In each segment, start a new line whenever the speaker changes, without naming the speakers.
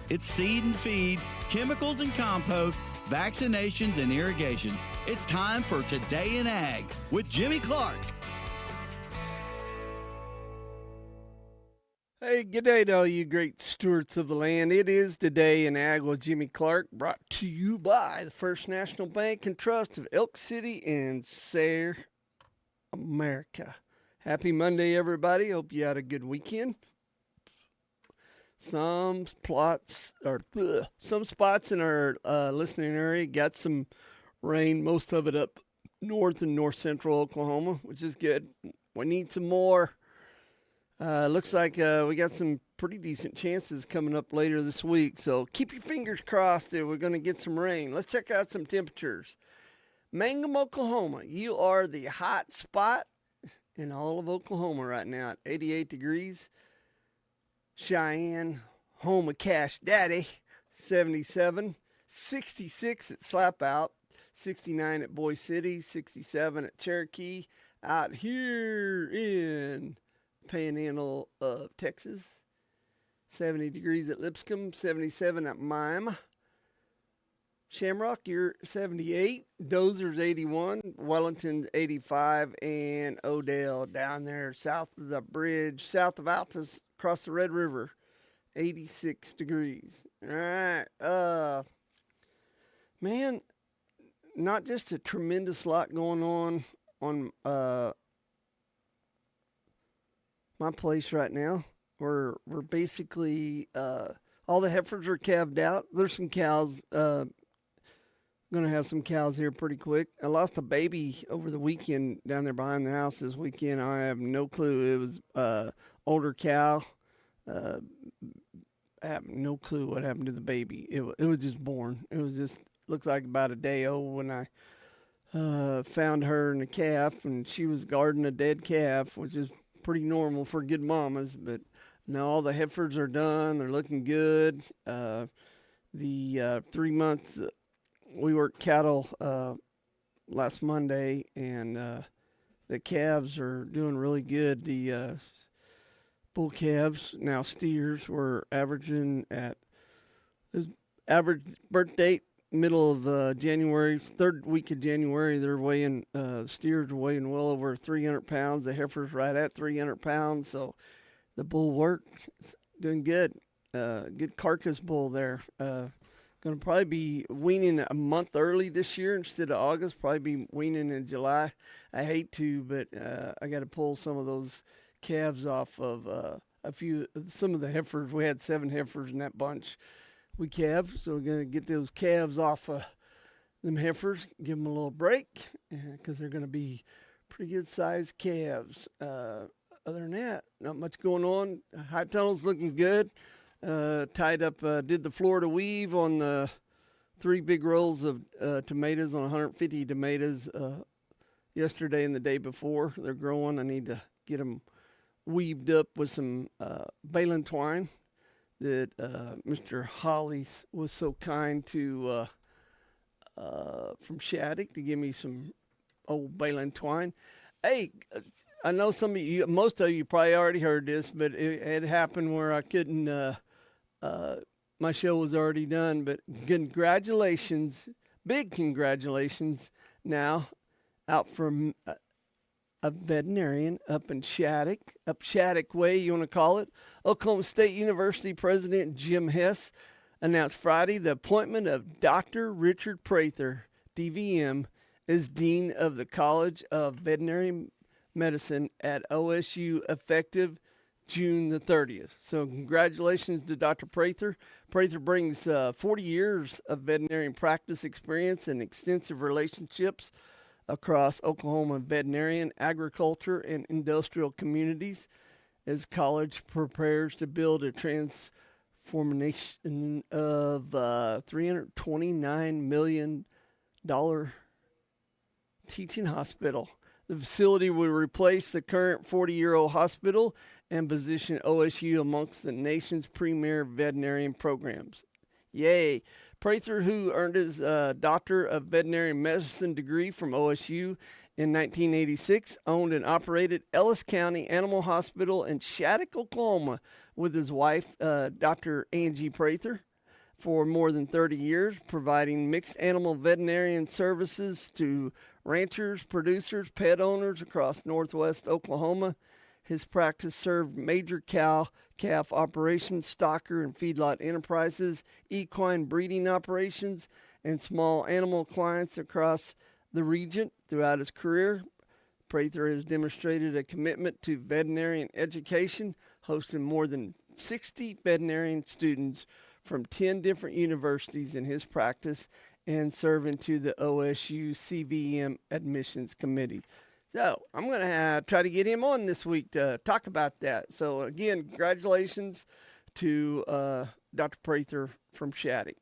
It's seed and feed, chemicals and compost, vaccinations and irrigation. It's time for Today in Ag with Jimmy Clark.
Hey, good day to all you great stewards of the land. It is Today in Ag with Jimmy Clark, brought to you by the First National Bank and Trust of Elk City and Sayre, America. Happy Monday, everybody. Hope you had a good weekend. Some spots in our listening area got some rain, most of it up north and north central Oklahoma, which is good. We need some more. Looks like we got some pretty decent chances coming up later this week, so keep your fingers crossed that we're going to get some rain. Let's check out some temperatures. Mangum, Oklahoma, you are the hot spot in all of Oklahoma right now at 88 degrees. Cheyenne, home of Cash Daddy, 77. 66 at Slapout, 69 at Boise City, 67 at Cherokee. Out here in Panhandle of Texas, 70 degrees at Lipscomb, 77 at Mime. Shamrock, you're 78. Dozer's 81. Wellington's 85. And Odell down there south of the bridge, south of Altus, across the Red River, 86 degrees. All right. Man, not just a tremendous lot going on my place right now. We're basically all the heifers are calved out. There's some cows. Gonna have some cows here pretty quick. I lost a baby over the weekend down there behind the house this weekend. I have no clue. It was older cow. I have no clue what happened to the baby. It was just born. It was just looked like about a day old when I found her and a calf, and she was guarding a dead calf, which is pretty normal for good mamas. But now all the heifers are done. They're looking good. The 3 months we worked cattle last Monday, and the calves are doing really good. The bull calves, now steers, were averaging at average birth date middle of January, third week of January. They're weighing, steers are weighing well over 300 pounds. The heifer's right at 300 pounds. So the bull work, it's doing good. Good carcass bull there. Going to probably be weaning a month early this year instead of August. Probably be weaning in July. I hate to, but I got to pull some of those calves off of some of the heifers. We had 7 heifers in that bunch we calved, so we're going to get those calves off them heifers, give them a little break, because they're going to be pretty good sized calves. Other than that, not much going on. High tunnel's looking good. Tied up, did the Florida weave on the 3 big rolls of tomatoes on 150 tomatoes yesterday and the day before. They're growing. I need to get them weaved up with some baling twine that Mr. Holly was so kind to from Shattuck to give me some old baling twine. Hey, I know most of you probably already heard this, but it had happened where I couldn't. My show was already done, but congratulations, big congratulations now out from a veterinarian up in Shattuck, up Shattuck Way, you want to call it. Oklahoma State University President Jim Hess announced Friday the appointment of Dr. Richard Prather, DVM, as Dean of the College of Veterinary Medicine at OSU effective June the 30th. So congratulations to Dr. Prather. Prather brings 40 years of veterinary practice experience and extensive relationships across Oklahoma veterinarian, agriculture, and industrial communities as college prepares to build a transformation of $329 million teaching hospital. The facility will replace the current 40-year-old hospital and position OSU amongst the nation's premier veterinarian programs. Yay. Prather, who earned his Doctor of Veterinary Medicine degree from OSU in 1986, owned and operated Ellis County Animal Hospital in Shattuck, Oklahoma, with his wife, Dr. Angie Prather. for more than 30 years, providing mixed animal veterinarian services to ranchers, producers, pet owners across northwest Oklahoma. His practice served major cow, calf operations, stocker and feedlot enterprises, equine breeding operations, and small animal clients across the region. Throughout his career, Prather has demonstrated a commitment to veterinarian education, hosting more than 60 veterinarian students from 10 different universities in his practice and serving to the OSU CVM admissions committee. So I'm going to try to get him on this week to talk about that. So again, congratulations to Dr. Prather from Shattuck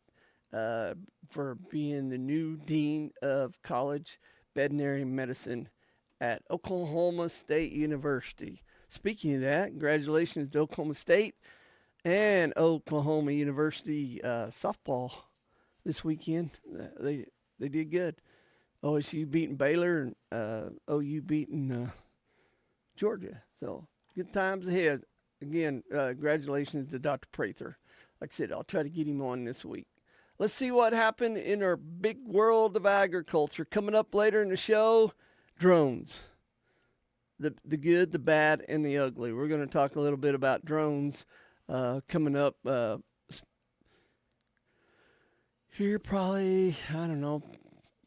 for being the new dean of college veterinary medicine at Oklahoma State University. Speaking of that, congratulations to Oklahoma State and Oklahoma University softball this weekend. They did good. OSU beating Baylor and OU beating Georgia. So good times ahead. Again, congratulations to Dr. Prather. Like I said, I'll try to get him on this week. Let's see what happened in our big world of agriculture. Coming up later in the show, drones. The good, the bad, and the ugly. We're going to talk a little bit about drones coming up here probably, I don't know,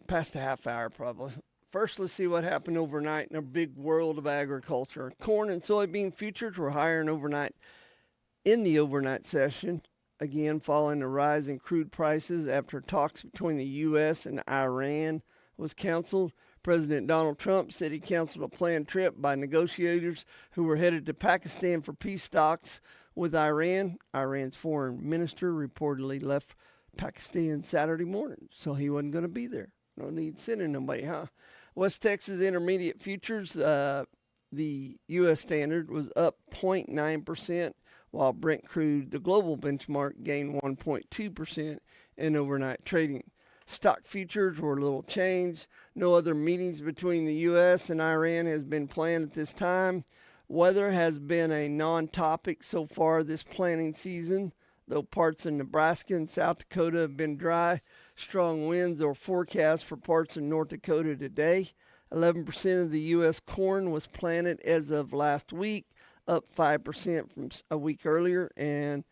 past a half hour probably. First, let's see what happened overnight in our big world of agriculture. Corn and soybean futures were higher in the overnight session, again following the rise in crude prices after talks between the U.S. and Iran was canceled. President Donald Trump said he canceled a planned trip by negotiators who were headed to Pakistan for peace talks with Iran. Iran's foreign minister reportedly left Pakistan Saturday morning, so he wasn't going to be there. No need sending nobody, huh? West Texas Intermediate Futures, the U.S. standard, was up 0.9%, while Brent crude, the global benchmark, gained 1.2% in overnight trading. Stock futures were a little changed. No other meetings between the U.S. and Iran has been planned at this time. Weather has been a non-topic so far this planting season, though parts of Nebraska and South Dakota have been dry. Strong winds are forecast for parts of North Dakota today. 11% of the U.S. corn was planted as of last week, up 5% from a week earlier, and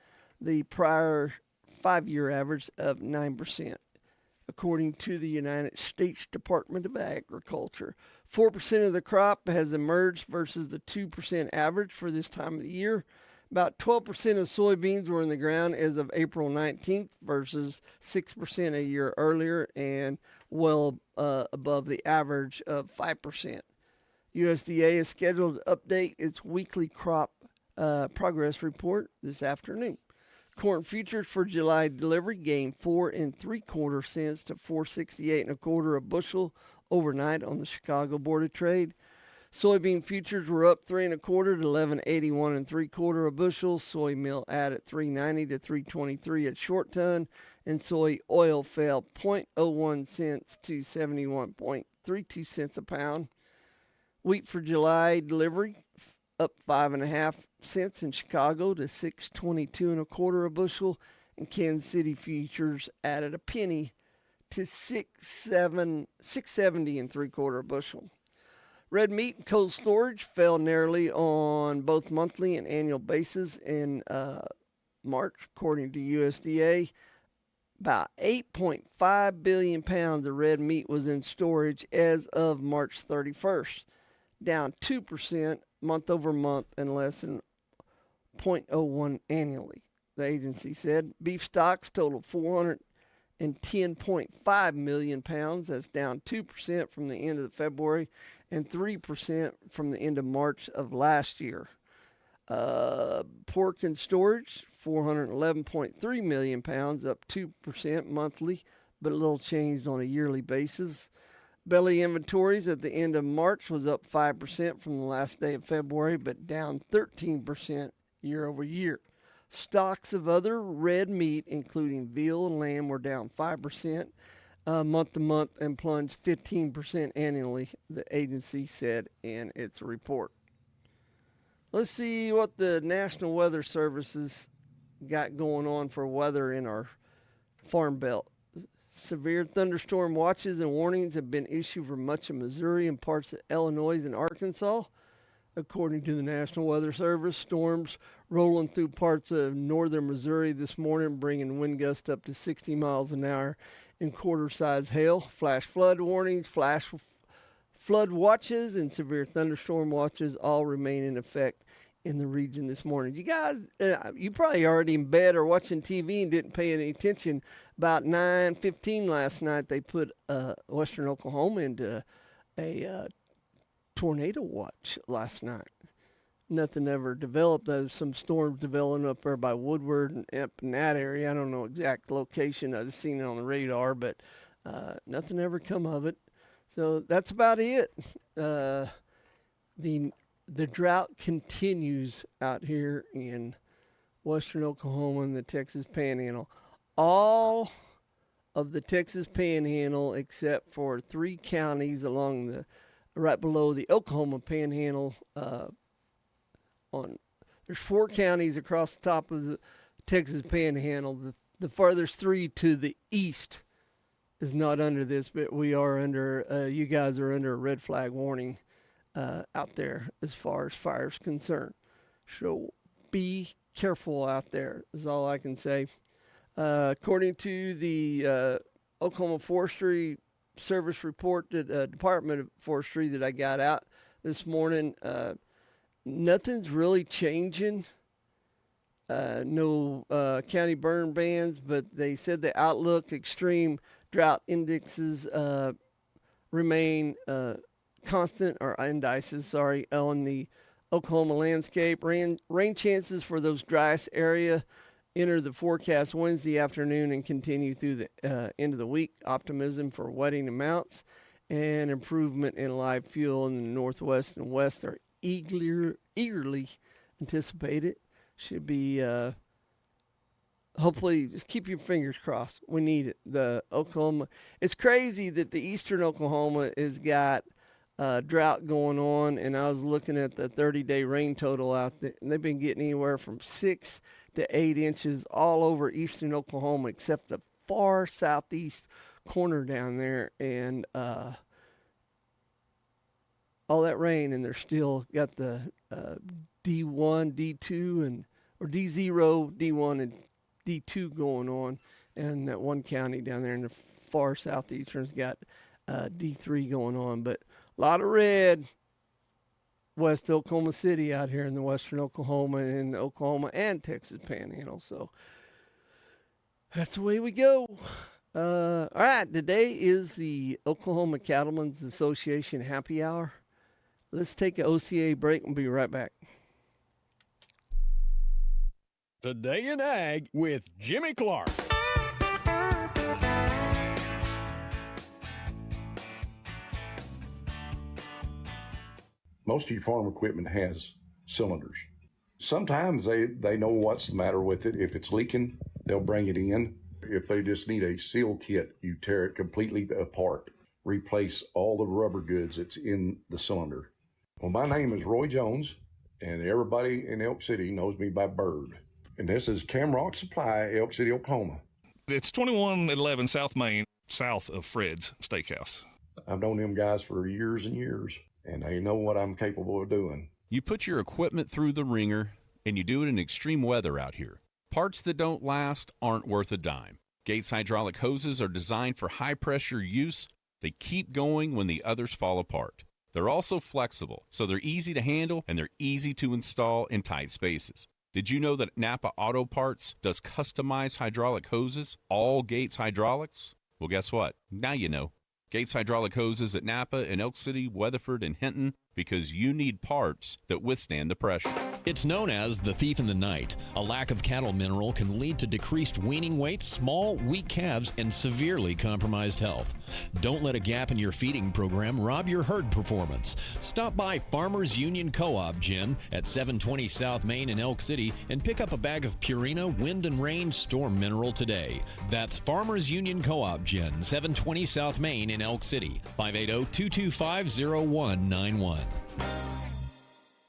the prior 5-year average of 9%, according to the United States Department of Agriculture. 4% of the crop has emerged versus the 2% average for this time of the year. About 12% of soybeans were in the ground as of April 19th versus 6% a year earlier and well above the average of 5%. USDA is scheduled to update its weekly crop progress report this afternoon. Corn futures for July delivery gained 4 3/4 cents to 4.68 1/4 a bushel overnight on the Chicago Board of Trade. Soybean futures were up 3 1/4 to 11.81 3/4 a bushel. Soy meal added 3.90 to 3.23 at short ton, and soy oil fell 0.01 cents to 71.32 cents a pound. Wheat for July delivery up 5.5 cents in Chicago to 6.22 1/4 a bushel, and Kansas City futures added a penny to 6.70 3/4 a bushel. Red meat and cold storage fell narrowly on both monthly and annual basis in March, according to USDA. About 8.5 billion pounds of red meat was in storage as of March 31st, down 2% month over month and less than 0.01 annually, the agency said. Beef stocks totaled 410.5 million pounds. That's down 2% from the end of February and 3% from the end of March of last year. Pork in storage, 411.3 million pounds, up 2% monthly, but a little changed on a yearly basis. Belly inventories at the end of March was up 5% from the last day of February, but down 13% year over year. Stocks of other red meat, including veal and lamb, were down 5% month to month and plunged 15% annually, the agency said in its report. Let's see what the National Weather Services got going on for weather in our Farm Belt. Severe thunderstorm watches and warnings have been issued for much of Missouri and parts of Illinois and Arkansas. According to the National Weather Service, storms rolling through parts of northern Missouri this morning, bringing wind gusts up to 60 miles an hour and quarter-size hail. Flash flood warnings, flash flood watches, and severe thunderstorm watches all remain in effect in the region this morning. You guys, you probably already in bed or watching TV and didn't pay any attention. About 9:15 last night, they put western Oklahoma into a tornado watch last night. Nothing ever developed. There's some storms developing up there by Woodward and up in that area. I don't know exact location. I've seen it on the radar, but nothing ever come of it. So that's about it. The drought continues out here in western Oklahoma and the Texas Panhandle. All of the Texas Panhandle, except for 3 counties along the right below the Oklahoma Panhandle. There's 4 counties across the top of the Texas Panhandle. The farthest 3 to the east is not under this, but we are under. You guys are under a red flag warning out there as far as fire is concerned. So be careful out there is all I can say. According to the Oklahoma Forestry Service report, that Department of Forestry that I got out this morning, nothing's really changing. No county burn bans, but they said the outlook extreme drought indexes remain constant, or indices, on the Oklahoma landscape. Rain chances for those driest area enter the forecast Wednesday afternoon and continue through the end of the week. Optimism for wetting amounts and improvement in live fuel in the northwest and west are eagerly anticipated. Should be, hopefully, just keep your fingers crossed. We need it. The Oklahoma, it's crazy that the eastern Oklahoma has got drought going on, and I was looking at the 30-day rain total out there, and they've been getting anywhere from 6 to 8 inches all over eastern Oklahoma, except the far southeast corner down there, and all that rain, and they're still got the D1, D2, or D0, D1, and D2 going on, and that one county down there in the far southeastern's got D3 going on, but a lot of red. West Oklahoma City out here in the western Oklahoma and the Oklahoma and Texas Panhandle. So that's the way we go. All right, today is the Oklahoma Cattlemen's Association Happy Hour. Let's take an OCA break and be right back.
Today in Ag with Jimmy Clark.
Most of your farm equipment has cylinders. Sometimes they know what's the matter with it. If it's leaking, they'll bring it in. If they just need a seal kit, you tear it completely apart. Replace all the rubber goods that's in the cylinder. Well, my name is Roy Jones, and everybody in Elk City knows me by Bird. And this is Camrock Supply, Elk City, Oklahoma.
It's 2111 South Main, south of Fred's Steakhouse.
I've known them guys for years and years, and they know what I'm capable of doing.
You put your equipment through the ringer, and you do it in extreme weather out here. Parts that don't last aren't worth a dime. Gates hydraulic hoses are designed for high-pressure use. They keep going when the others fall apart. They're also flexible, so they're easy to handle and they're easy to install in tight spaces. Did you know that Napa Auto Parts does customized hydraulic hoses, all Gates hydraulics? Well, guess what? Now you know. Gates hydraulic hoses at Napa in Elk City, Weatherford, and Hinton, because you need parts that withstand the pressure.
It's known as the thief in the night. A lack of cattle mineral can lead to decreased weaning weight, small, weak calves, and severely compromised health. Don't let a gap in your feeding program rob your herd performance. Stop by Farmers Union Co-op Gym at 720 South Main in Elk City and pick up a bag of Purina Wind and Rain Storm Mineral today. That's Farmers Union Co-op Gym, 720 South Main in Elk City, 580-225-0191.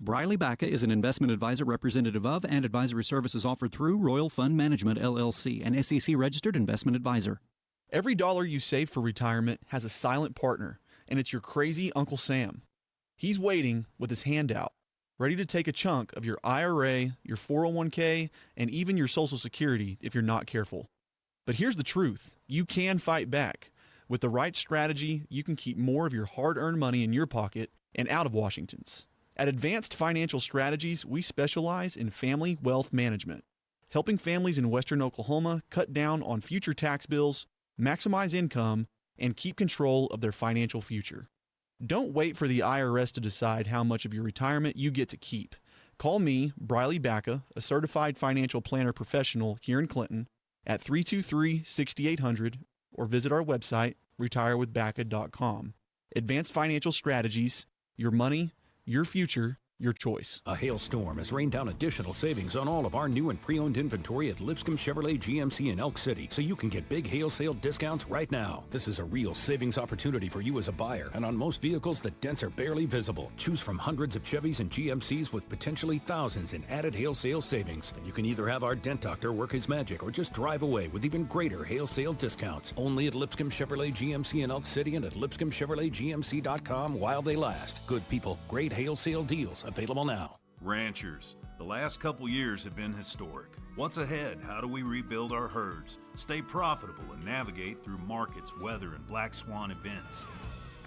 Briley Bacca is an investment advisor representative of and advisory services offered through Royal Fund Management, LLC, an SEC-registered investment advisor.
Every dollar you save for retirement has a silent partner, and it's your crazy Uncle Sam. He's waiting with his hand out, ready to take a chunk of your IRA, your 401k, and even your Social Security if you're not careful. But here's the truth. You can fight back. With the right strategy, you can keep more of your hard-earned money in your pocket and out of Washington's. At Advanced Financial Strategies, we specialize in family wealth management, helping families in Western Oklahoma cut down on future tax bills, maximize income, and keep control of their financial future. Don't wait for the IRS to decide how much of your retirement you get to keep. Call me, Briley Bacca, a certified financial planner professional here in Clinton, at 323-6800 or visit our website, retirewithbacca.com. Advanced Financial Strategies, your money, your future, your choice.
A hailstorm has rained down additional savings on all of our new and pre-owned inventory at Lipscomb Chevrolet GMC in Elk City, so you can get big hail sale discounts right now. This is a real savings opportunity for you as a buyer, and on most vehicles, the dents are barely visible. Choose from hundreds of Chevys and GMCs with potentially thousands in added hail sale savings. And you can either have our dent doctor work his magic or just drive away with even greater hail sale discounts. Only at Lipscomb Chevrolet GMC in Elk City and at lipscombchevroletgmc.com while they last. Good people, great hail sale deals available now.
Ranchers, the last couple years have been historic. What's ahead? How do we rebuild our herds, stay profitable, and navigate through markets, weather, and black swan events?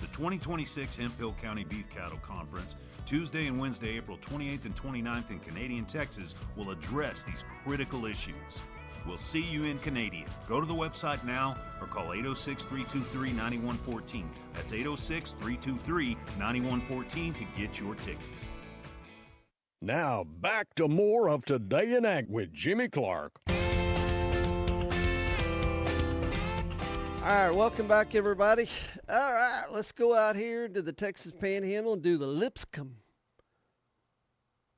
The 2026 Hemphill County Beef Cattle Conference, Tuesday and Wednesday, April 28th and 29th in Canadian, Texas, will address these critical issues. We'll see you in Canadian. Go to the website now or call 806-323-9114. That's 806-323-9114 to get your tickets.
Now, back to more of Today in Ag with Jimmy Clark.
All right, welcome back, everybody. All right, let's go out here to the Texas Panhandle and do the Lipscomb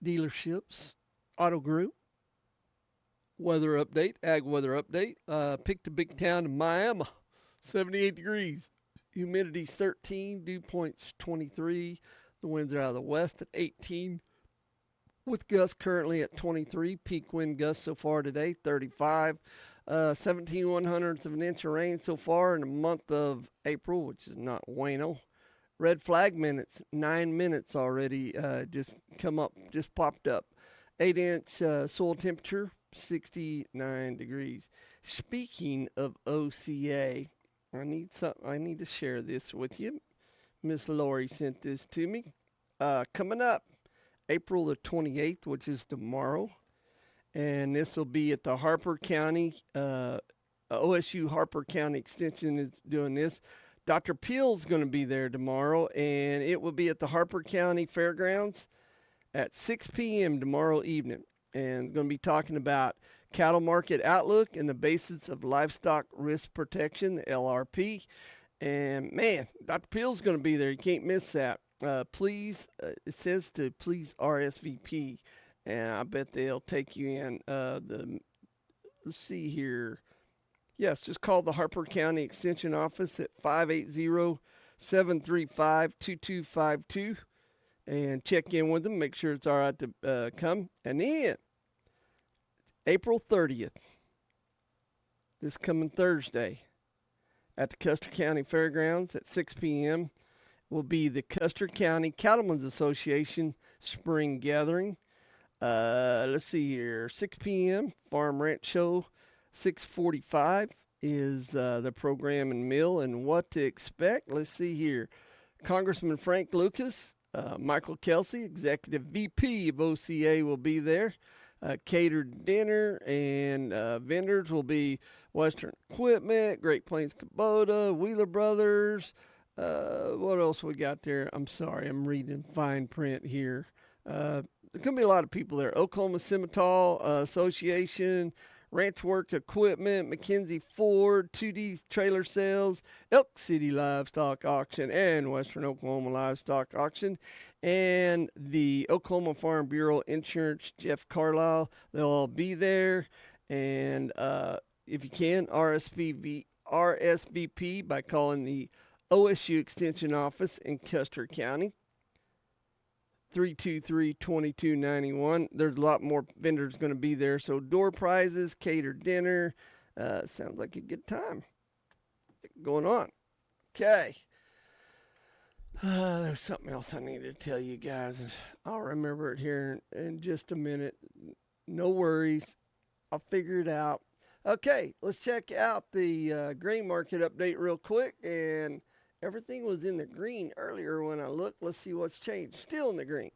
dealerships auto group weather update, ag weather update. Picked a big town in Miami, 78 degrees, humidity's 13, dew point's 23. The winds are out of the west at 18. With gusts currently at 23, peak wind gusts so far today, 35. 17 100ths of an inch of rain so far in the month of April, which is not bueno. Red flag minutes, 9 minutes already just popped up. 8-inch soil temperature, 69 degrees. Speaking of OCA, I need to share this with you. Miss Lori sent this to me. Coming up, April the 28th, which is tomorrow, and this will be at the Harper County, OSU Harper County Extension is doing this. Dr. Peel's going to be there tomorrow, and it will be at the Harper County Fairgrounds at 6 p.m. tomorrow evening. And going to be talking about cattle market outlook and the basics of livestock risk protection, the LRP. And, man, Dr. Peel's going to be there. You can't miss that. Please, it says to please RSVP, and I bet they'll take you in. Let's see here. Yes, just call the Harper County Extension Office at 580-735-2252 and check in with them. Make sure it's all right to come. And then April 30th, this coming Thursday, at the Custer County Fairgrounds at 6 p.m., will be the Custer County Cattlemen's Association Spring Gathering. Let's see here, 6 p.m., Farm Ranch Show, 6:45 is the program and meal and what to expect. Let's see here. Congressman Frank Lucas, Michael Kelsey, Executive VP of OCA, will be there. Catered dinner and vendors will be Western Equipment, Great Plains Kubota, Wheeler Brothers. What else we got there? I'm sorry, I'm reading fine print here. There's going to be a lot of people there. Oklahoma Simmental Association, Ranch Work Equipment, McKenzie Ford, 2D Trailer Sales, Elk City Livestock Auction, and Western Oklahoma Livestock Auction, and the Oklahoma Farm Bureau Insurance, Jeff Carlisle. They'll all be there. And if you can, RSVP by calling the OSU Extension Office in Custer County. 323-2291. There's a lot more vendors going to be there. So door prizes, catered dinner. Sounds like a good time going on. Okay. There's something else I need to tell you guys, and I'll remember it here in just a minute. No worries. I'll figure it out. Okay, let's check out the grain market update real quick. And everything was in the green earlier when I looked. Let's see what's changed. Still in the green.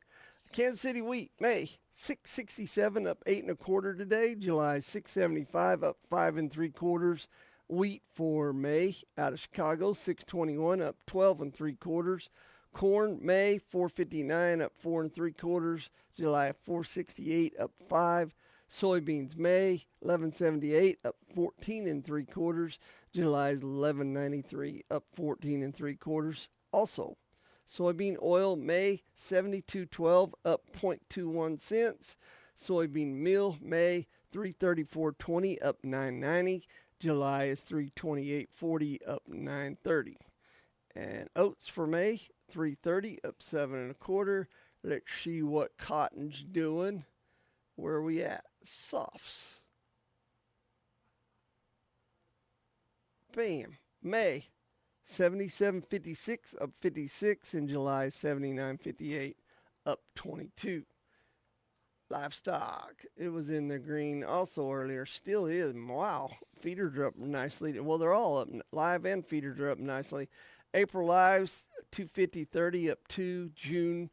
Kansas City wheat, May, 667 up 8 1/4 today. July 675 up 5 3/4. Wheat for May out of Chicago, 621 up 12 3/4. Corn, May, 459 up 4 3/4. July 468 up 5. Soybeans, May, 1178 up 14 3/4. July is 1193 up 14 3/4. Also, soybean oil, May, 72.12 up 0.21 cents. Soybean meal, May, 334.20 up 9.90. July is 328.40 up 9.30. And oats for May, 330 up 7 1/4. Let's see what cotton's doing. Where are we at? Softs. Bam. May, 77.56 up 56. In July, 79.58 up 22. Livestock, it was in the green also earlier, still is. Wow, feeders are up nicely. Well, they're all up. Live and feeders are up nicely. April lives, 250.30 up 2. June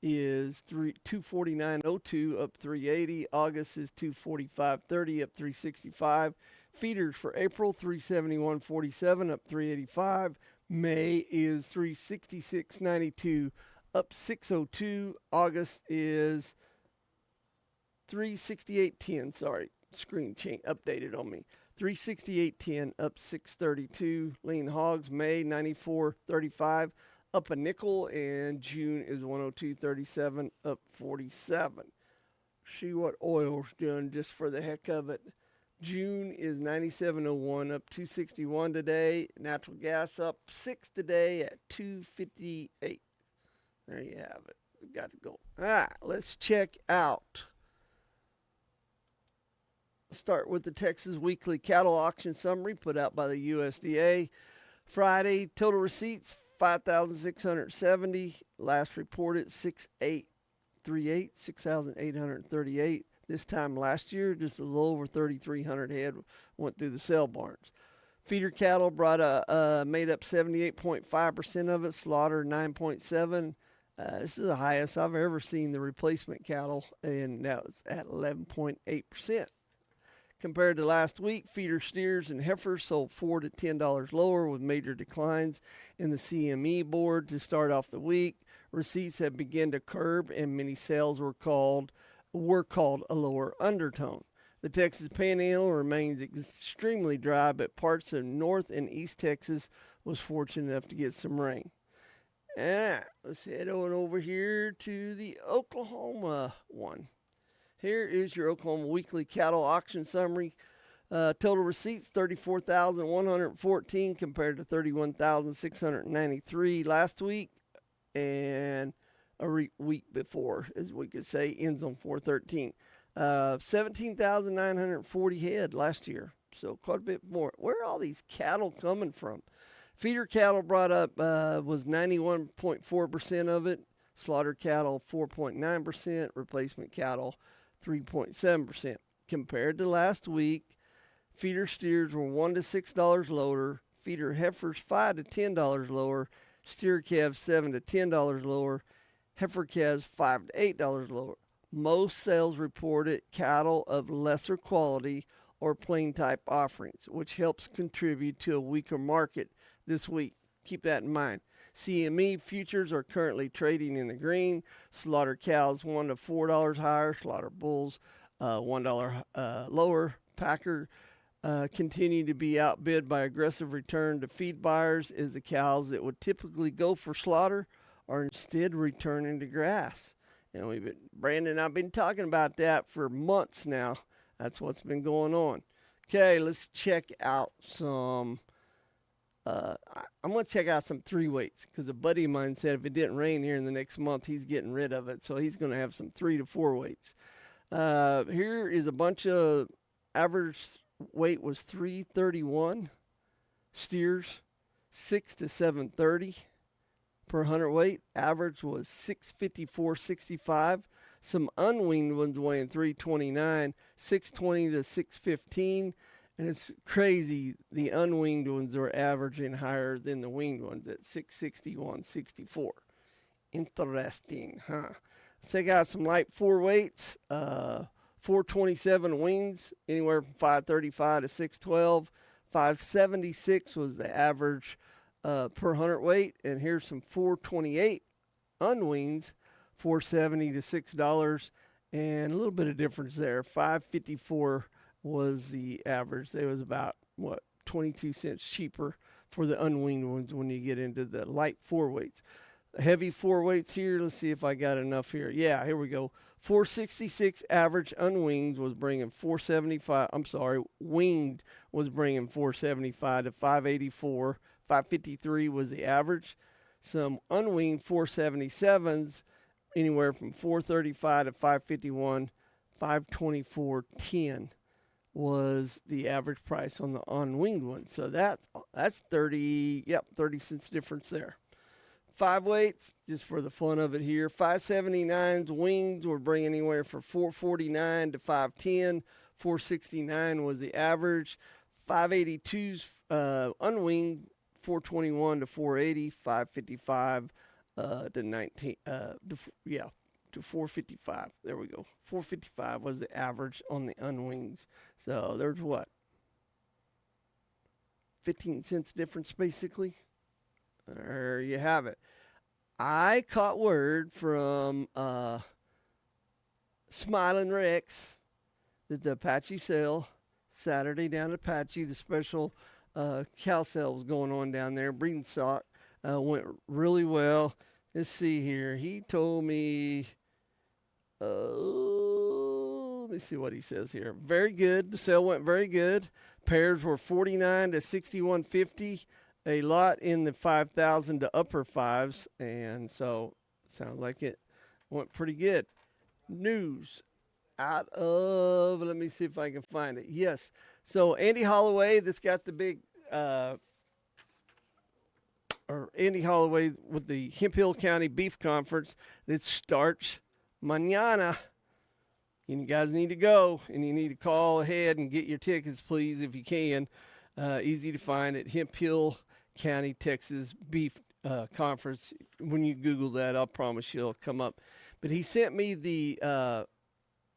is 249.02 up 380. August is 245.30 up 365. Feeders for April, 371.47 up 385. May is 366.92 up 602. August is 368.10. Sorry, screen change updated on me. 368.10 up 632. Lean hogs, May 94.35 up a nickel, and June is 102.37 up 47. See what oil's doing just for the heck of it. June is 97.01 up 261 today. Natural gas up 6 today at 258. There you have it. Got to go. All right, let's check out. Start with the Texas Weekly Cattle Auction Summary put out by the USDA. Friday, total receipts, 5,670. Last reported, 6,838. This time last year, just a little over 3,300 head went through the sale barns. Feeder cattle made up 78.5% of it. Slaughter, 9.7%. This is the highest I've ever seen the replacement cattle, and that was at 11.8%. Compared to last week, feeder steers and heifers sold $4 to $10 lower, with major declines in the CME board to start off the week. Receipts have begun to curb, and many sales were called a lower undertone. The Texas Panhandle remains extremely dry, but parts of North and East Texas was fortunate enough to get some rain. Let's head on over here to the Oklahoma one. Here is your Oklahoma Weekly Cattle Auction Summary. Total receipts, 34,114 compared to 31,693 last week, and a week before, as we could say, ends on 4/13. 17,940 head last year, so quite a bit more. Where are all these cattle coming from? Feeder cattle brought up was 91.4% of it. Slaughter cattle, 4.9%. Replacement cattle, 3.7%. Compared to last week, feeder steers were $1 to $6 lower. Feeder heifers, $5 to $10 lower. Steer calves, $7 to $10 lower. Heifer calves, $5 to $8 lower. Most sales reported cattle of lesser quality or plain type offerings, which helps contribute to a weaker market this week. Keep that in mind. CME futures are currently trading in the green. Slaughter cows $1 to $4 higher. Slaughter bulls $1 lower. Packer continue to be outbid by aggressive return to feed buyers, as the cows that would typically go for slaughter are instead returning to grass. And Brandon and I've been talking about that for months now. That's what's been going on. Okay, let's check out some I'm going to check out some 3 weights because a buddy of mine said if it didn't rain here in the next month, he's getting rid of it. So he's going to have some 3 to 4 weights. Here is a bunch of average weight was 331 steers, 6 to 730 per hundredweight. Average was 654.65. Some unweaned ones weighing 329, 620 to 615. And it's crazy. The unweaned ones are averaging higher than the weaned ones at 661.64. Interesting, huh? So I got some light 4 weights, 427 wings, anywhere from 535 to 612. 576 was the average per hundredweight. And here's some 428 unweaned, 470 to $6, and a little bit of difference there. 554 was the average. They was about 22 cents cheaper for the unweaned ones when you get into the light 4 weights. Heavy 4 weights here. Let's see if I got enough here. Yeah, here we go. 466 average unwinged was bringing 475. I'm sorry, winged was bringing 475 to 584. 553 was the average. Some unwinged 477s, anywhere from 435 to 551. 524.10 was the average price on the unwinged one. So that's 30 cents difference there. 5 weights, just for the fun of it here. 579s winged were bringing anywhere from 449 to 510. 469 was the average. 582s unwinged, 421 to 480. 555 to 19 to 455. There we go. 455 was the average on the unwings. So there's 15 cents difference basically. There you have it. I caught word from Smiling Rex that the Apache sale Saturday down at Apache, the special cow sale was going on down there. Breeding stock went really well. Let's see here. He told me, let me see what he says here. Very good. The sale went very good. Pairs were 49 to 61.50. A lot in the 5,000 to upper 5s, and so sounds like it went pretty good. News out of, let me see if I can find it. Yes, so Andy Holloway, that's got the big, Andy Holloway with the Hemphill County Beef Conference that starts mañana. And you guys need to go, and you need to call ahead and get your tickets, please, if you can. Easy to find at Hemphill County, Texas Beef Conference. When you Google that, I'll promise you it'll come up. But he sent me the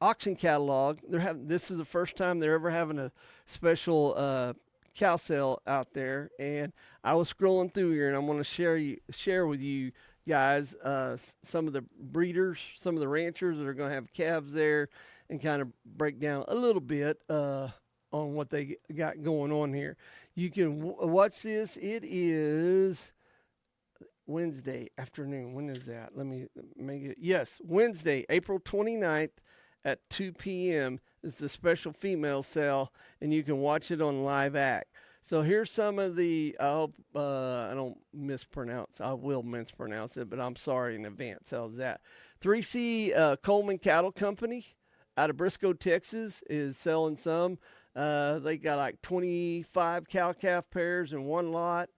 auction catalog. This is the first time they're ever having a special cow sale out there. And I was scrolling through here, and I'm going to share with you guys some of the breeders, some of the ranchers that are going to have calves there, and kind of break down a little bit on what they got going on here. You can watch this. It is Wednesday afternoon. When is that? Let me make it. Yes, Wednesday, April 29th at 2 p.m. is the special female sale, and you can watch it on Live Act. So here's some of the, I hope I don't mispronounce. I will mispronounce it, but I'm sorry in advance. How's that? 3C Coleman Cattle Company out of Briscoe, Texas is selling some. They got like 25 cow-calf pairs in one lot,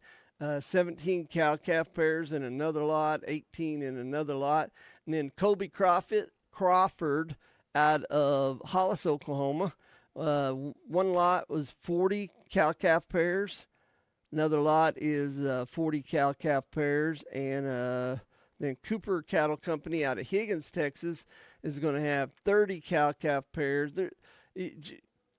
17 cow-calf pairs in another lot, 18 in another lot. And then Kobe Crawford out of Hollis, Oklahoma. One lot was 40 cow-calf pairs. Another lot is 40 cow-calf pairs. And then Cooper Cattle Company out of Higgins, Texas is going to have 30 cow-calf pairs.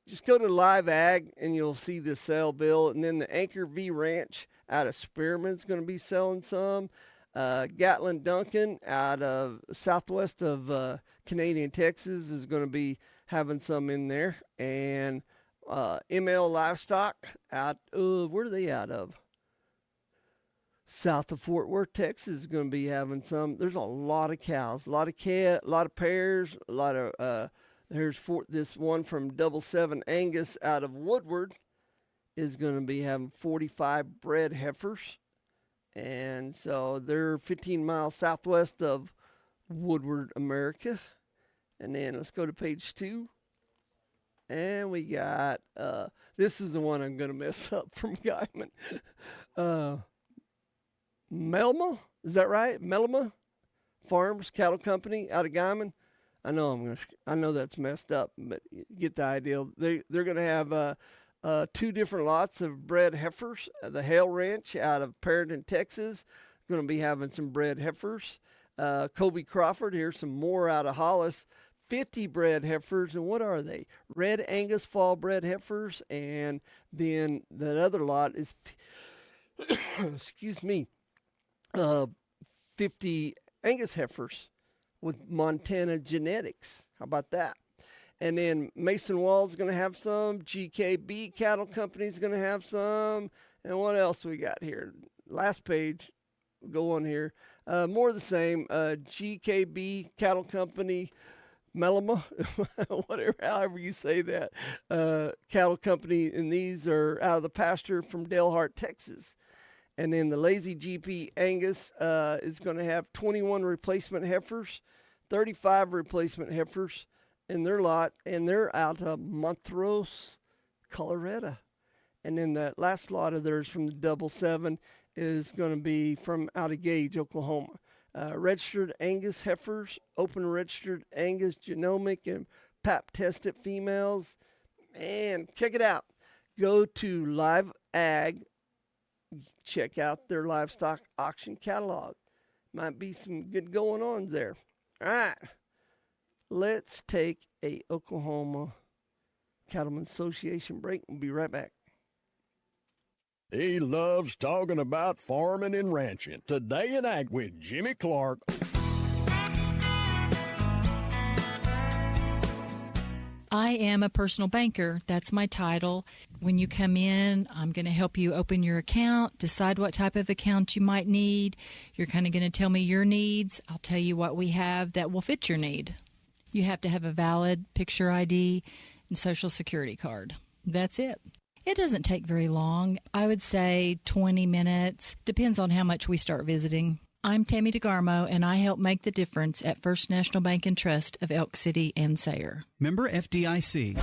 Just go to Live Ag and you'll see the sale bill. And then the Anchor V Ranch out of Spearman is going to be selling some. Gatlin Duncan out of southwest of Canadian Texas is going to be having some in there. And ML Livestock out of, where are they out of? South of Fort Worth, Texas is going to be having some. There's a lot of cows, a lot of pairs, a lot of, there's this one from 77 Angus out of Woodward is going to be having 45 bred heifers. And so they're 15 miles southwest of Woodward, America. And then let's go to page 2. And we got, this is the one I'm going to mess up from Guyman. Melma, is that right? Melma Farms Cattle Company out of Guyman. I know that's messed up, but you get the idea. They're going to have 2 different lots of bred heifers. The Hale Ranch out of Perryton, Texas, going to be having some bred heifers. Colby Crawford, here's some more out of Hollis. 50 bred heifers, and what are they? Red Angus fall bred heifers, and then that other lot is, excuse me, 50 Angus heifers with Montana genetics. How about that? And then Mason Wall's going to have some. GKB Cattle Company's going to have some. And what else we got here? Last page. Go on here. More of the same. GKB Cattle Company, Melima, whatever, however you say that, cattle company, and these are out of the pasture from Delhart, Texas. And then the Lazy GP Angus is going to have 21 replacement heifers, 35 replacement heifers in their lot, and they're out of Montrose, Colorado. And then the last lot of theirs from the 77 is going to be from out of Gage, Oklahoma. Registered Angus heifers, open registered Angus genomic and pap tested females. Man, check it out. Go to Live Ag, check out their livestock auction catalog. Might be some good going on there. All right, let's take a Oklahoma Cattlemen's Association break. We'll be right back.
He loves talking about farming and ranching. Today in Ag with Jimmy Clark.
I am a personal banker. That's my title. When you come in, I'm going to help you open your account, decide what type of account you might need. You're kind of going to tell me your needs. I'll tell you what we have that will fit your need. You have to have a valid picture ID and Social Security card. That's it. It doesn't take very long. I would say 20 minutes. Depends on how much we start visiting. I'm Tammy DeGarmo, and I help make the difference at First National Bank and Trust of Elk City and Sayre.
Member FDIC.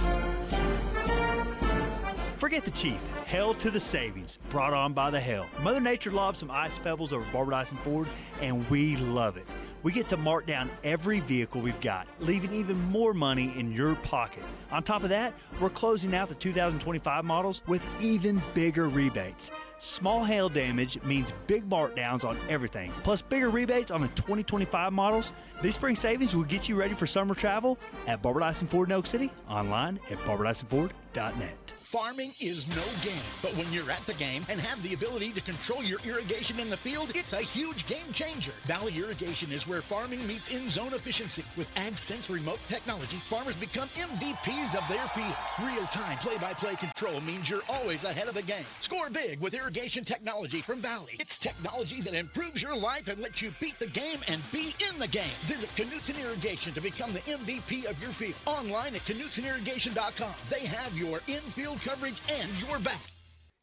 Forget the chief. Hell to the savings. Brought on by the Hell. Mother Nature lobs some ice pebbles over Barbara Dyson Ford, and we love it. We get to mark down every vehicle we've got, leaving even more money in your pocket. On top of that, we're closing out the 2025 models with even bigger rebates. Small hail damage means big markdowns on everything, plus bigger rebates on the 2025 models. These spring savings will get you ready for summer travel at Barbara Dyson Ford in Elk City, online at barbaradysonford.net.
Farming is no game, but when you're at the game and have the ability to control your irrigation in the field, it's a huge game changer. Valley Irrigation is where farming meets in-zone efficiency. With AgSense remote technology, farmers become MVPs of their fields. Real-time play-by-play control means you're always ahead of the game. Score big with irrigation technology from Valley. It's technology that improves your life and lets you beat the game and be in the game. Visit Knutson Irrigation to become the MVP of your field. Online at KnutSonIrrigation.com. They have your in-field coverage and your back.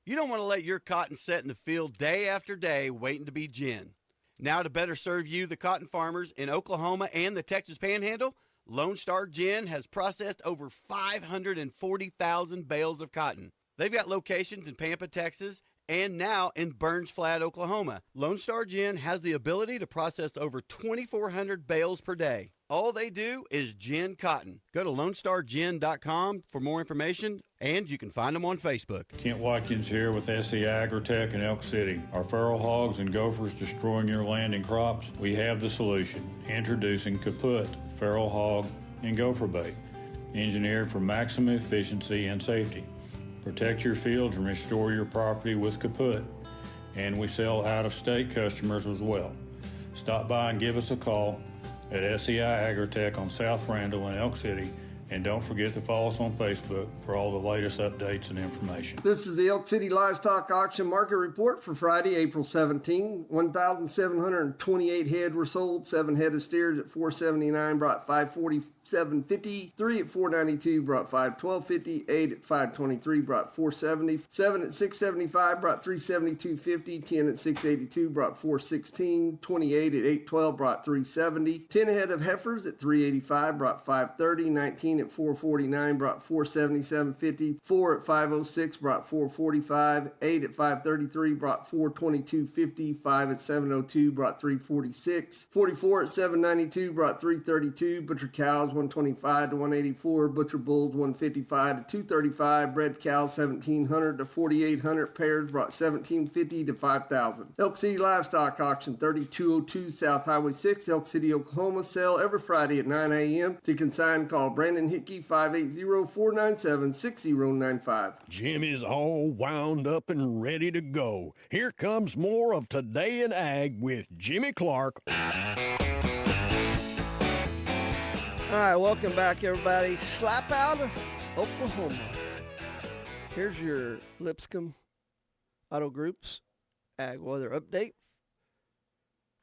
You don't want to let your cotton set in the field day after day waiting to be gin. Now to better serve you, the cotton farmers in Oklahoma and the Texas Panhandle, Lone Star Gin has processed over 540,000 bales of cotton. They've got locations in Pampa, Texas, and now in Burns Flat, Oklahoma. Lone Star Gin has the ability to process over 2,400 bales per day. All they do is gin cotton. Go to LoneStarGin.com for more information, and you can find them on Facebook.
Kent Watkins here with SE Agritech in Elk City. Are feral hogs and gophers destroying your land and crops? We have the solution. Introducing Kaput Feral Hog and Gopher Bait, engineered for maximum efficiency and safety. Protect your fields and restore your property with Kaput. And we sell out-of-state customers as well. Stop by and give us a call at SEI Agritech on South Randall in Elk City. And don't forget to follow us on Facebook for all the latest updates and information.
This is the Elk City Livestock Auction Market Report for Friday, April 17. 1,728 head were sold. 7 head of steers at $479 brought $544 $7.50. 3 at $4.92 brought $5.12.50. 8 at $5.23 brought $4.70. 7 at $6.75 brought $3.72.50. 10 at $6.82 brought $4.16. 28 at $8.12 brought $3.70. 10 ahead of heifers at $3.85 brought $5.30. 19 at $4.49 brought $4.77.50. 4 at $5.06 brought $4.45. 8 at $5.33 brought $4.22.50. 5 at $7.02 brought $3.46. 44 at $7.92 brought $3.32. Butcher cows $125 to $184. Butcher bulls $155 to $235. Bred cows $1,700 to $4,800. Pairs brought $1,750 to $5,000. Elk City Livestock Auction 3202 South Highway 6, Elk City, Oklahoma. Sale every Friday at 9 a.m. To consign, call Brandon Hickey 580-497-6095.
Jim is all wound up and ready to go. Here comes more of Today in Ag with Jimmy Clark.
All right, welcome back, everybody. Slap out of Oklahoma. Here's your Lipscomb Auto Group's Ag Weather Update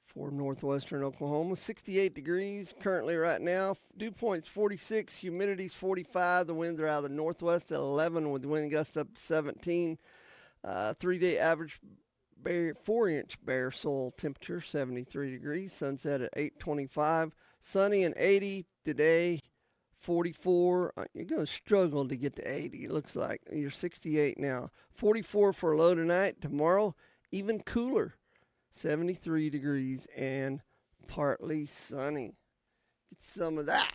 for northwestern Oklahoma. 68 degrees currently right now. Dew point's 46, humidity's 45. The winds are out of the northwest at 11 with wind gusts up to 17. 3-day average 4-inch bare soil temperature, 73 degrees. Sunset at 8:25. Sunny and 80 today, 44. You're going to struggle to get to 80, it looks like. You're 68 now. 44 for a low tonight. Tomorrow, even cooler, 73 degrees and partly sunny. Get some of that.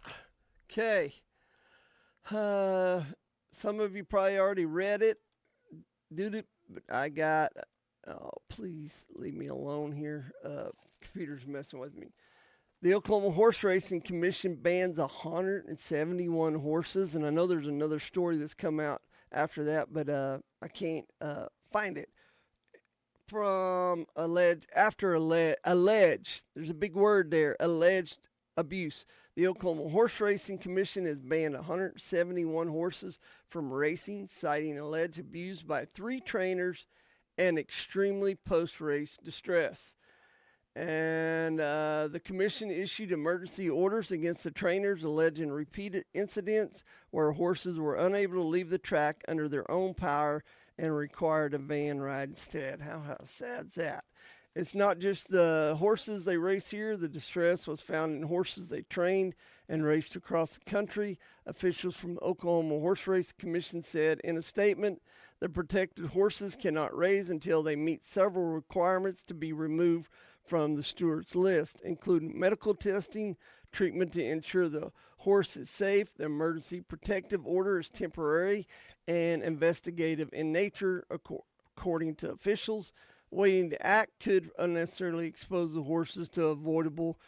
Okay. Some of you probably already read it, but I got, oh, please leave me alone here. Computer's messing with me. The Oklahoma Horse Racing Commission bans 171 horses, and I know there's another story that's come out after that, but I can't find it. From alleged, there's a big word there, alleged abuse. The Oklahoma Horse Racing Commission has banned 171 horses from racing, citing alleged abuse by 3 trainers and extremely post-race distress. And the commission issued emergency orders against the trainers alleging repeated incidents where horses were unable to leave the track under their own power and required a van ride instead. How sad's that? It's not just the horses they race here. The distress was found in horses they trained and raced across the country. Officials from the Oklahoma Horse Race Commission said in a statement, the protected horses cannot race until they meet several requirements to be removed from the stewards list, including medical testing, treatment to ensure the horse is safe. The emergency protective order is temporary and investigative in nature, according to officials. Waiting to act could unnecessarily expose the horses to avoidable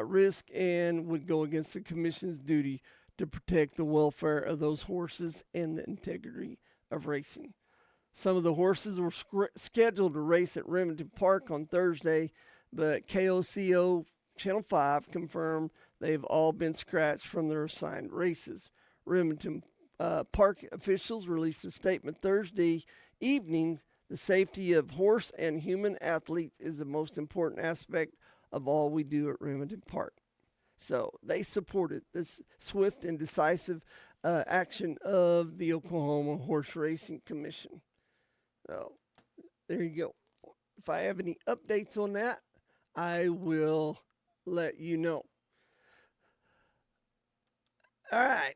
risk and would go against the commission's duty to protect the welfare of those horses and the integrity of racing. Some of the horses were scheduled to race at Remington Park on Thursday, but KECO Channel 5 confirmed they've all been scratched from their assigned races. Remington Park officials released a statement Thursday evening. The safety of horse and human athletes is the most important aspect of all we do at Remington Park. So they supported this swift and decisive action of the Oklahoma Horse Racing Commission. So there you go. If I have any updates on that, I will let you know. All right.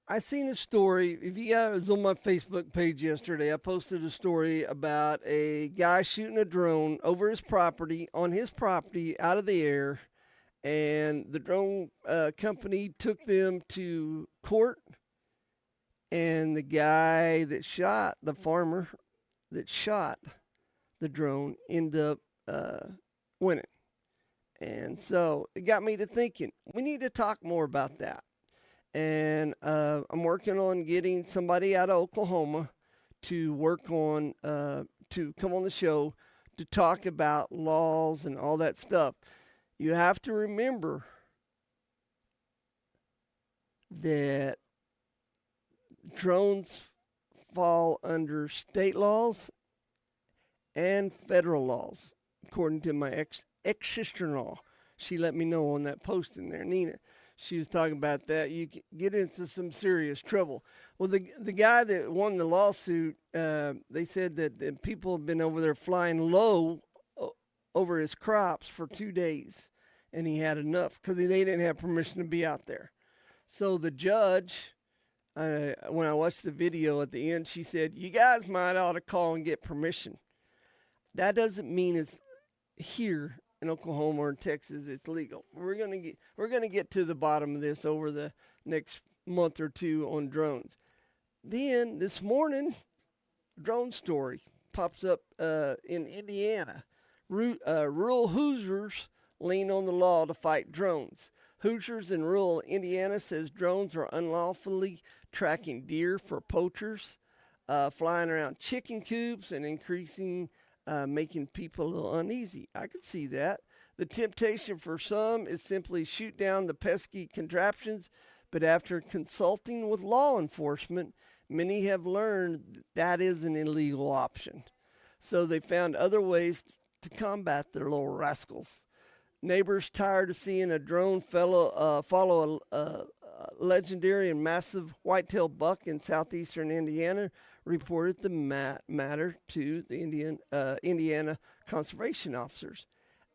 I seen a story. If you guys was on my Facebook page yesterday, I posted a story about a guy shooting a drone over his property, on his property, out of the air, and the drone company took them to court, and the guy that shot, the farmer that shot the drone, ended up winning. And so it got me to thinking, we need to talk more about that. And I'm working on getting somebody out of Oklahoma to work on, to come on the show to talk about laws and all that stuff. You have to remember that drones fall under state laws and federal laws, according to my ex-sister-in-law. She let me know on that post in there, Nina. she was talking about that, you get into some serious trouble. Well, the guy that won the lawsuit, they said that the people have been over there flying low over his crops for 2 days, and he had enough because they didn't have permission to be out there. So the judge, when I watched the video at the end, she said, "You guys might ought to call and get permission." That doesn't mean it's here in Oklahoma or in Texas it's legal. We're gonna get to the bottom of this over the next month or two on drones. Then this morning, drone story pops up in Indiana. Rural Hoosiers lean on the law to fight drones. Hoosiers in rural Indiana says drones are unlawfully tracking deer for poachers, flying around chicken coops, and making people a little uneasy. I could see that. The temptation for some is simply shoot down the pesky contraptions, but after consulting with law enforcement, many have learned that is an illegal option. So they found other ways to combat their little rascals. Neighbors tired of seeing a drone follow a legendary and massive whitetail buck in southeastern Indiana reported the matter to the Indiana conservation officers.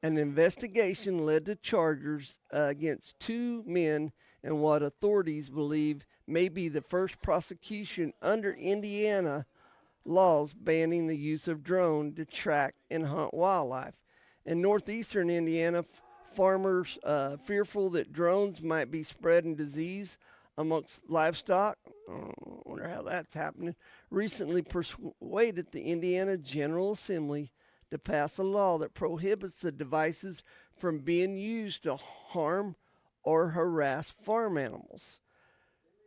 An investigation led to charges against 2 men in what authorities believe may be the first prosecution under Indiana laws banning the use of drone to track and hunt wildlife. In northeastern Indiana, farmers fearful that drones might be spreading disease amongst livestock, I wonder how that's happening, recently persuaded the Indiana General Assembly to pass a law that prohibits the devices from being used to harm or harass farm animals.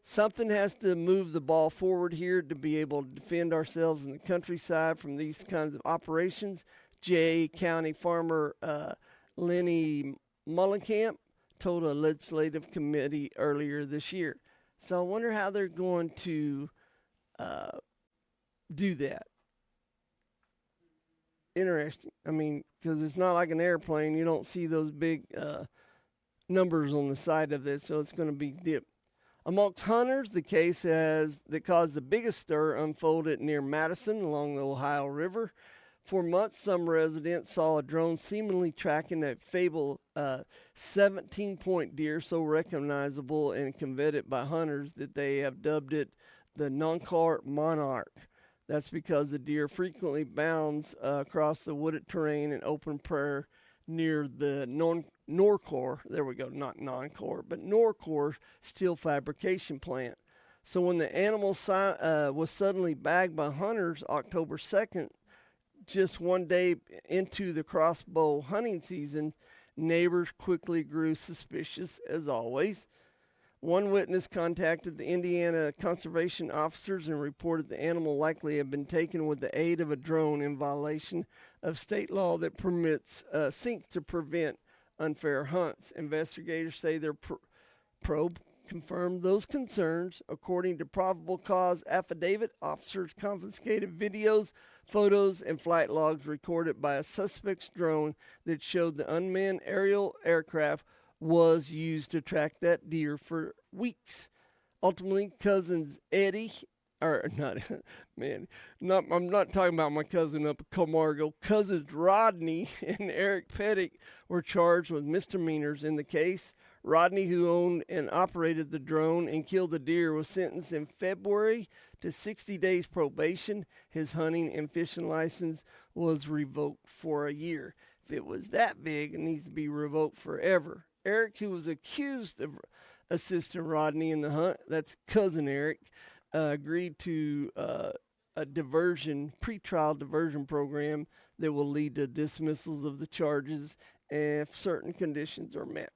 Something has to move the ball forward here to be able to defend ourselves in the countryside from these kinds of operations. Jay County farmer Lenny Mullenkamp told a legislative committee earlier this year. So I wonder how they're going to do that. Interesting. I mean, because it's not like an airplane. You don't see those big numbers on the side of it, so it's going to be dip. Amongst hunters, the case that caused the biggest stir unfolded near Madison along the Ohio River. For months, some residents saw a drone seemingly tracking a fabled 17-point deer so recognizable and coveted by hunters that they have dubbed it the Nonkar Monarch. That's because the deer frequently bounds across the wooded terrain and open prairie near the Norcor, there we go, not Noncor, but Norcor steel fabrication plant. So when the animal was suddenly bagged by hunters October 2nd, just one day into the crossbow hunting season, neighbors quickly grew suspicious, as always. One witness contacted the Indiana conservation officers and reported the animal likely had been taken with the aid of a drone in violation of state law that permits sync to prevent unfair hunts. Investigators say their probe confirmed those concerns. According to probable cause affidavit, officers confiscated videos, photos, and flight logs recorded by a suspect's drone that showed the unmanned aerial aircraft was used to track that deer for weeks. Ultimately, cousins Eddie, I'm not talking about my cousin up at Camargo. Cousins Rodney and Eric Pettick were charged with misdemeanors in the case. Rodney, who owned and operated the drone and killed the deer, was sentenced in February to 60 days probation. His hunting and fishing license was revoked for a year. If it was that big, it needs to be revoked forever. Eric, who was accused of assisting Rodney in the hunt, that's cousin Eric, agreed to a pretrial diversion program that will lead to dismissals of the charges if certain conditions are met.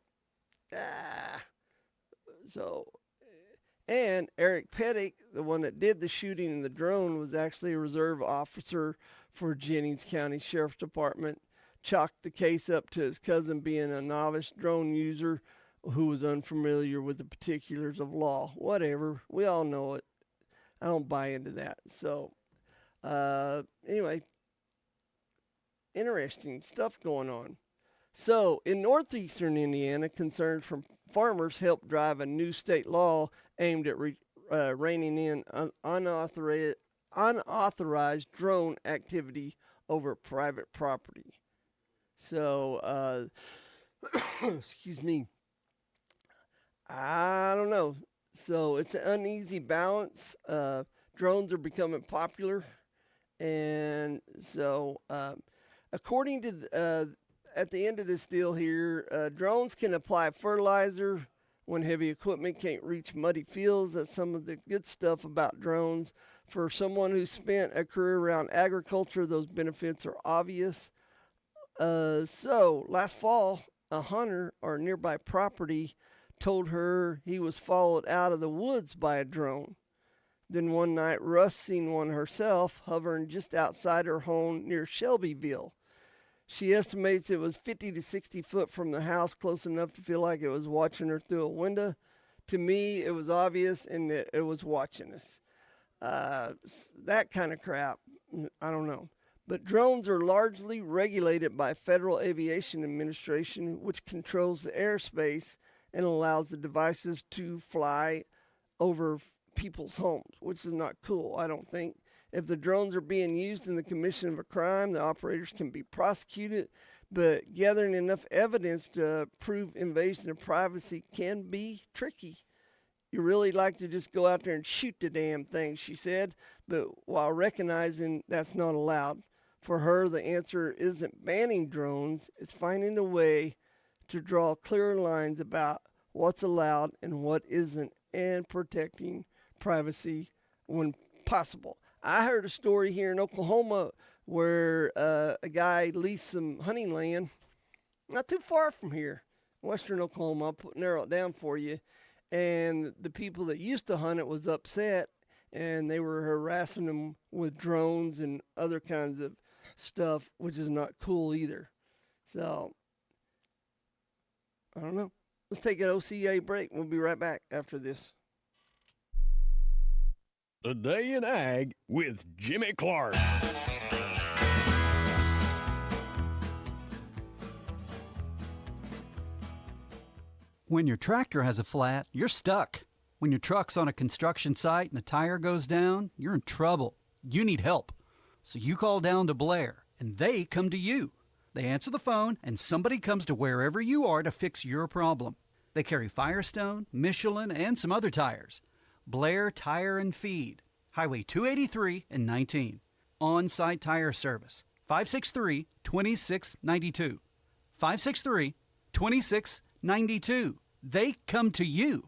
And Eric Pettick, the one that did the shooting in the drone, was actually a reserve officer for Jennings County Sheriff's Department. Chalked the case up to his cousin being a novice drone user who was unfamiliar with the particulars of law. Whatever. We all know it. I don't buy into that. So, anyway, interesting stuff going on. So, in northeastern Indiana, concerns from farmers helped drive a new state law aimed at reining in unauthorized drone activity over private property. So, excuse me, I don't know. So it's an uneasy balance. Drones are becoming popular. And so, according to at the end of this deal here, drones can apply fertilizer when heavy equipment can't reach muddy fields. That's some of the good stuff about drones. For someone who spent a career around agriculture, those benefits are obvious. So last fall, a hunter or nearby property told her he was followed out of the woods by a drone. Then one night, Russ seen one herself hovering just outside her home near Shelbyville. She estimates it was 50 to 60 foot from the house, close enough to feel like it was watching her through a window. To me, it was obvious in that it was watching us. That kind of crap, I don't know. But drones are largely regulated by Federal Aviation Administration, which controls the airspace and allows the devices to fly over people's homes, which is not cool, I don't think. If the drones are being used in the commission of a crime, the operators can be prosecuted, but gathering enough evidence to prove invasion of privacy can be tricky. You really like to just go out there and shoot the damn thing, she said, but while recognizing that's not allowed. For her, the answer isn't banning drones, it's finding a way to draw clearer lines about what's allowed and what isn't, and protecting privacy when possible. I heard a story here in Oklahoma where a guy leased some hunting land not too far from here, western Oklahoma. I'll narrow it down for you. And the people that used to hunt it was upset, and they were harassing them with drones and other kinds of stuff, which is not cool either. So, I don't know. Let's take an OCA break. We'll be right back after this.
The Day in Ag with Jimmy Clark.
When your tractor has a flat, you're stuck. When your truck's on a construction site and a tire goes down, you're in trouble. You need help. So you call down to Blair, and they come to you. They answer the phone, and somebody comes to wherever you are to fix your problem. They carry Firestone, Michelin, and some other tires. Blair Tire and Feed, Highway 283 and 19. On-site tire service, 563-2692. 563-2692. They come to you.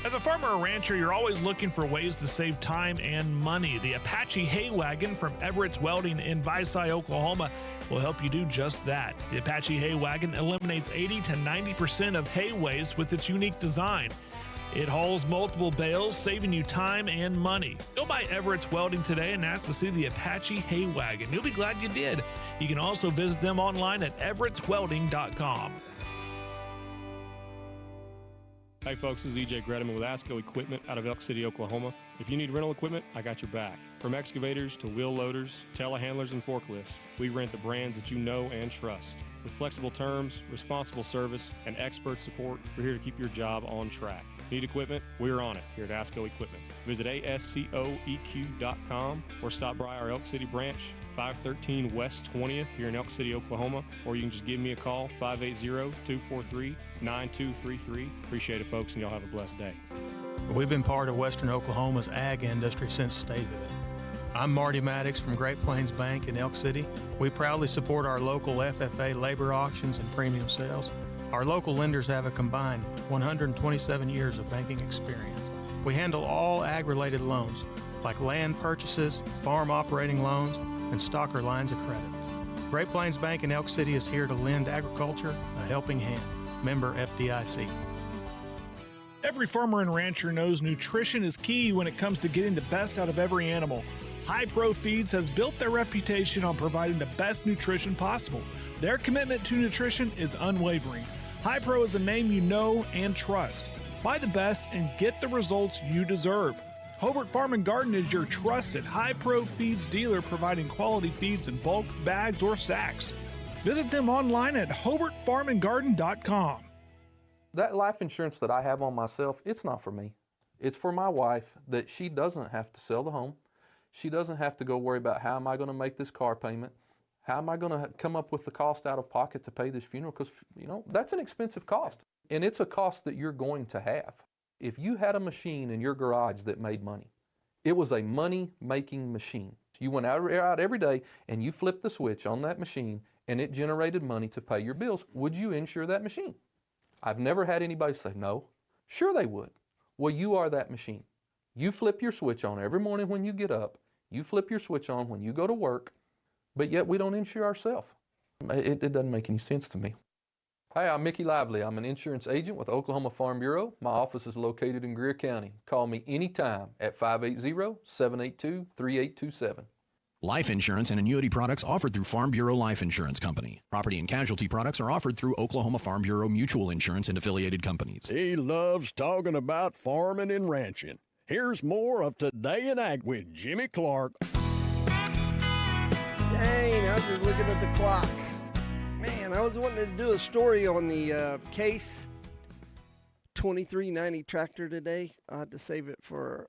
As a farmer or rancher, you're always looking for ways to save time and money. The Apache Hay Wagon from Everett's Welding in Visay, Oklahoma will help you do just that. The Apache Hay Wagon eliminates 80 to 90% of hay waste with its unique design. It hauls multiple bales, saving you time and money. Go by Everett's Welding today and ask to see the Apache Hay Wagon. You'll be glad you did. You can also visit them online at everettswelding.com.
Hey folks, this is EJ Gredeman with ASCO Equipment out of Elk City, Oklahoma. If you need rental equipment, I got your back. From excavators to wheel loaders, telehandlers, and forklifts, we rent the brands that you know and trust. With flexible terms, responsible service, and expert support, we're here to keep your job on track. Need equipment? We're on it here at ASCO Equipment. Visit ASCOEQ.com or stop by our Elk City branch, 513 West 20th here in Elk City, Oklahoma, or you can just give me a call, 580-243-9233. Appreciate it, folks, and y'all have a blessed day.
We've been part of Western Oklahoma's ag industry since statehood. I'm Marty Maddox from Great Plains Bank in Elk City. We proudly support our local FFA labor auctions and premium sales. Our local lenders have a combined 127 years of banking experience. We handle all ag-related loans, like land purchases, farm operating loans, and stocker lines of credit. Great Plains Bank in Elk City is here to lend agriculture a helping hand. Member FDIC.
Every farmer and rancher knows nutrition is key when it comes to getting the best out of every animal. High Pro Feeds has built their reputation on providing the best nutrition possible. Their commitment to nutrition is unwavering. High Pro is a name you know and trust. Buy the best and get the results you deserve. Hobart Farm and Garden is your trusted High Pro Feeds dealer, providing quality feeds in bulk, bags, or sacks. Visit them online at hobartfarmandgarden.com.
That life insurance that I have on myself, it's not for me. It's for my wife, that she doesn't have to sell the home. She doesn't have to go worry about how am I going to make this car payment? How am I going to come up with the cost out of pocket to pay this funeral? Because, that's an expensive cost. And it's a cost that you're going to have. If you had a machine in your garage that made money, it was a money-making machine. You went out every day and you flipped the switch on that machine and it generated money to pay your bills. Would you insure that machine? I've never had anybody say no. Sure they would. Well, you are that machine. You flip your switch on every morning when you get up. You flip your switch on when you go to work, but yet we don't insure ourselves. It doesn't make any sense to me. Hi, I'm Mickey Lively. I'm an insurance agent with Oklahoma Farm Bureau. My office is located in Greer County. Call me anytime at 580-782-3827.
Life insurance and annuity products offered through Farm Bureau Life Insurance Company. Property and casualty products are offered through Oklahoma Farm Bureau Mutual Insurance and affiliated companies.
He loves talking about farming and ranching. Here's more of Today in Ag with Jimmy Clark.
Dang, I was just looking at the clock. Man, I was wanting to do a story on the Case 2390 tractor today. I had to save it for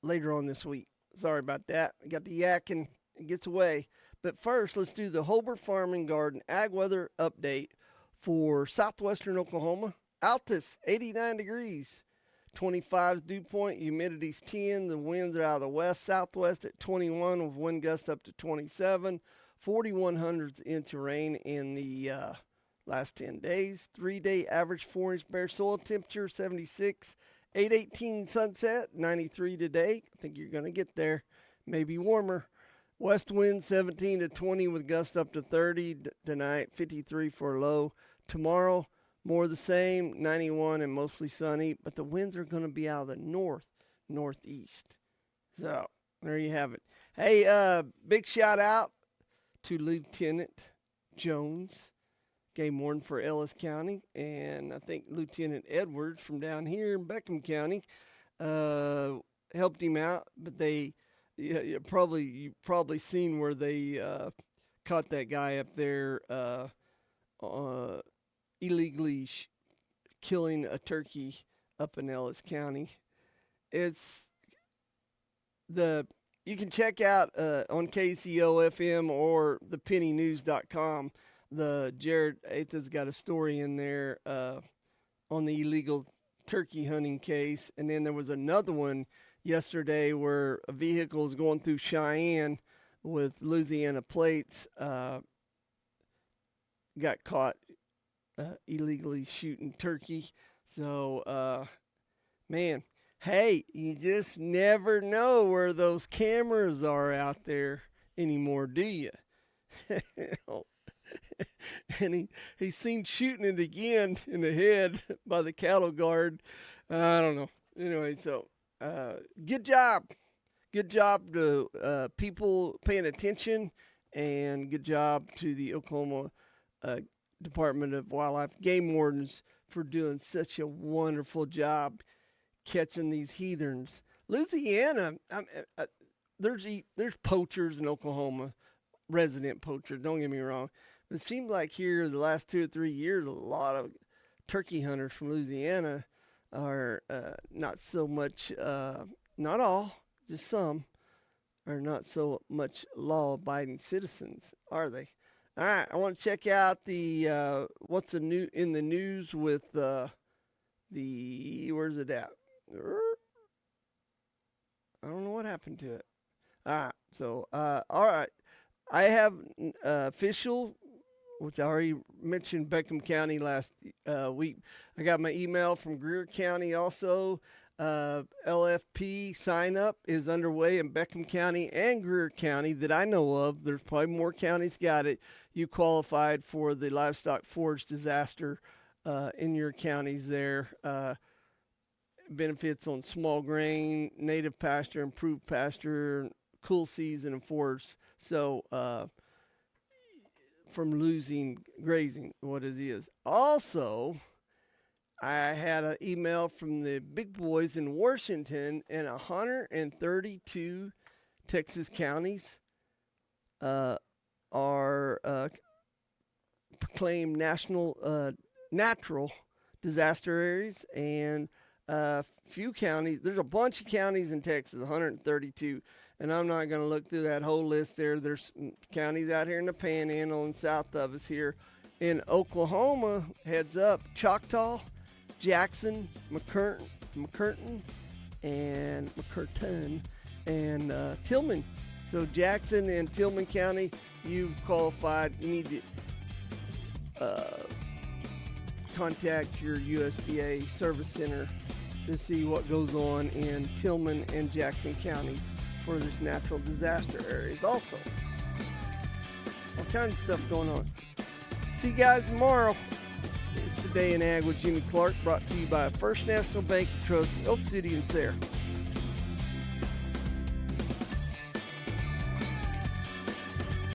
later on this week. Sorry about that. I got the yak and it gets away. But first, let's do the Hobart Farm and Garden Ag Weather Update for southwestern Oklahoma. Altus, 89 degrees. 25's dew point, humidity's 10. The winds are out of the west-southwest at 21 with wind gusts up to 27. 4,100s into rain in the last 10 days. 3-day average 4-inch bare soil temperature, 76. 818 sunset, 93 today. I think you're going to get there, maybe warmer. West wind 17 to 20 with gusts up to 30 tonight, 53 for a low. Tomorrow, more the same, 91 and mostly sunny, but the winds are going to be out of the northeast. So, there you have it. Hey, big shout out to Lieutenant Jones, game warden for Ellis County, and I think Lieutenant Edwards from down here in Beckham County helped him out. But you've probably seen where they caught that guy up there illegally killing a turkey up in Ellis County. You can check out on KECO FM or thepennynews.com. The Jared Atha's got a story in there on the illegal turkey hunting case. And then there was another one yesterday where a vehicle is going through Cheyenne with Louisiana plates, got caught illegally shooting turkey. So, man, hey, you just never know where those cameras are out there anymore, do you? And he's seen shooting it again in the head by the cattle guard. I don't know. Anyway, so good job. Good job to people paying attention, and good job to the Oklahoma Department of Wildlife game wardens for doing such a wonderful job catching these heathens. Louisiana, there's poachers in Oklahoma, resident poachers, don't get me wrong. It seems like here the last 2 or 3 years, a lot of turkey hunters from Louisiana are not so much, not all, just some, are not so much law-abiding citizens, are they? All right, I want to check out the what's in the news with where's it at? I don't know what happened to it. All right, so all right, I have official, which I already mentioned, Beckham County last week. I got my email from Greer County also. LFP sign up is underway in Beckham County and Greer County that I know of. There's probably more counties got it. You qualified for the livestock forage disaster in your counties there. Benefits on small grain, native pasture, improved pasture, cool season, and forage. So from losing grazing, what it is. Also, I had an email from the big boys in Washington, and 132 Texas counties are proclaimed national natural disaster areas, and few counties. There's a bunch of counties in Texas, 132, and I'm not going to look through that whole list there. There's counties out here in the Panhandle and south of us here. In Oklahoma, heads up, Choctaw, Jackson, McCurtain, and Tillman. So Jackson and Tillman County, you've qualified. You need to contact your USDA service center to see what goes on in Tillman and Jackson counties for this natural disaster areas also. All kinds of stuff going on. See you guys tomorrow. It's Today in Ag with Jimmy Clark, brought to you by First National Bank and Trust, Elk City and Sayre.